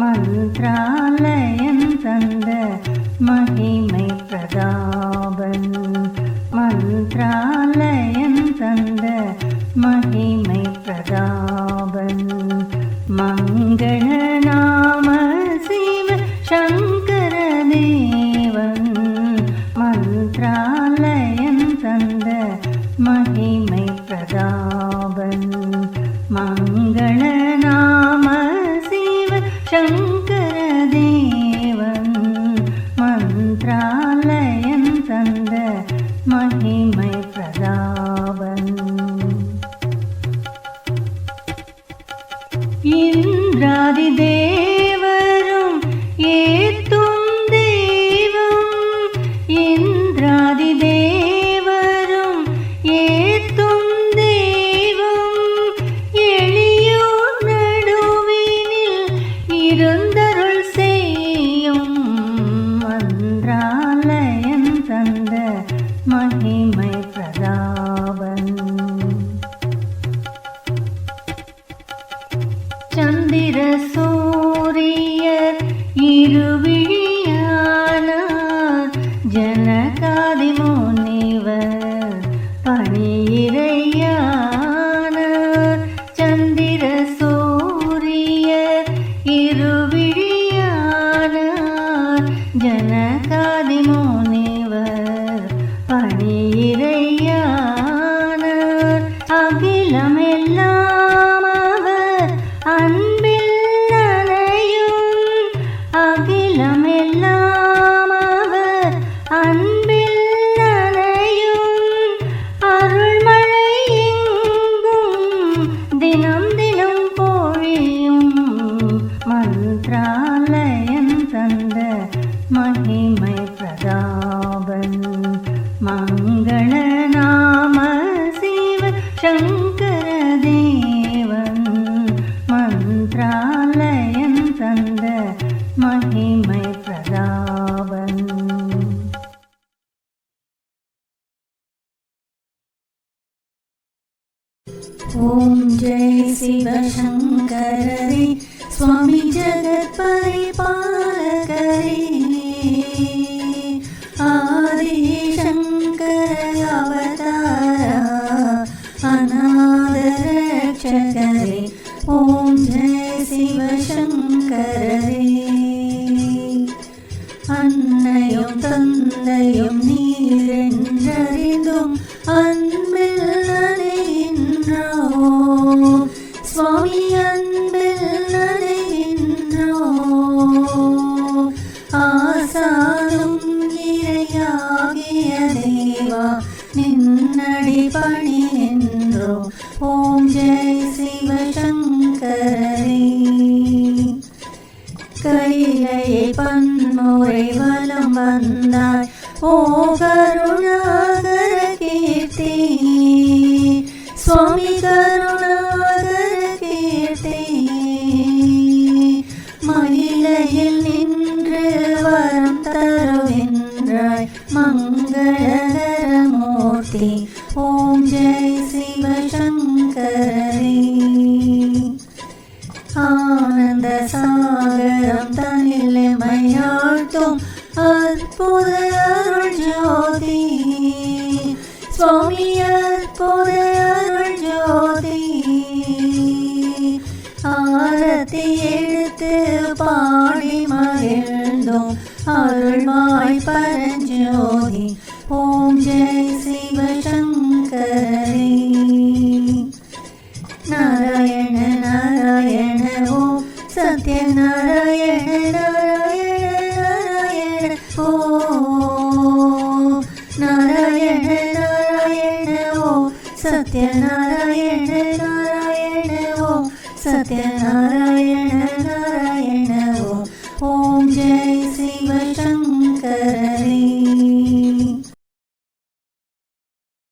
மந்த்ராலயம் தந்த மகிமை பிரதாபன், மந்த்ராலயம் தந்த மகிமை பிரதாபன், மங்கள நாம சிவ சங்கர தேவன், மந்த்ராலயம் தந்த மகிமை பிரதாபன், மங்கள நாம சிவ சங்கர தேவன், மந்த்ராலயம் தந்த மகிமை பிரதாபன். இந்திராதி தேவரும் ஏத்தும் தெய்வம், இந்திராதி தேவரும் ஏத்தும் தெய்வம், எளியோர் நடுவினில் இருந்தருள் செய்யும் மந்த்ராலயம் தந்த மகிமை பிரதாபன். சந்திர சூரியர் இருவிழியானார், ஜனகாதி முனிவர் பணியிறையானார். சந்திர சூரியர் இருவிழியானார், ஜனகாதி முனிவர் பணியிறையானார். அகிலமெல்லாம் அவர் அன்பில் நனையும், அகிலமெல்லாம் அவர் அன்பில் நனையும், அருள்மழை எங்கும் தினம் தினம் பொழியும் மந்த்ராலயம் தந்த மகிமை பிரதாபன், மங்கள நாம சிவ சங்கர தேவன், மந்த்ராலயம் தந்த மகிமை பிரதாபன். ஓம் ஜெய் சிவசங்கரே சுவாமி ஜெகத் பரிபாலகரே, ஆதி சங்கர அவதாரா அநாத ரட்சகரே. ஓம் ஜெய் சிவசங்கரே. அன்னையும் தந்தையும் நீரென்றறிந்தும் அன்பில் நனைகின்றோம் சுவாமி, அன்பில் நனைகின்றோம். ஆசானும் இறையாகிய தேவா நின்னடி பணிகின்றோம். ஓம் ஜெய் சிவசங்கரே. கையிலையை பன்முறை வலம் வந்தாய் ஓ கருணாகர கீர்த்தி, சுவாமி கருணாகர கீர்த்தி. மயிலையில் நின்று வரம் தருகின்றாய் மங்களகரமூர்த்தி. ஓம் ஜெய் சிவசங்கரே. ஆனந்த சாகரம் தனிலைமையாழ்த்தும் அற்புத அருள் ஜோதி, சுவாமி அற்புத அருள் ஜோதி. ஆரத்தி எடுத்து பாடி மகிழ்ந்தோம் அருள்வாய் பரஞ்சோதி. ஓம் ஜெய் சிவசங்கரே. நாராயண நாராயண ஓம் சத்யநாராயண நாராயண நாராயண ஓம் நாராயண நாராயண ஓம் சத்யநாராயண நாராயண ஓம் சத்யநாராயண நாராயண ஓம். ஓம் ஜெய் சிவ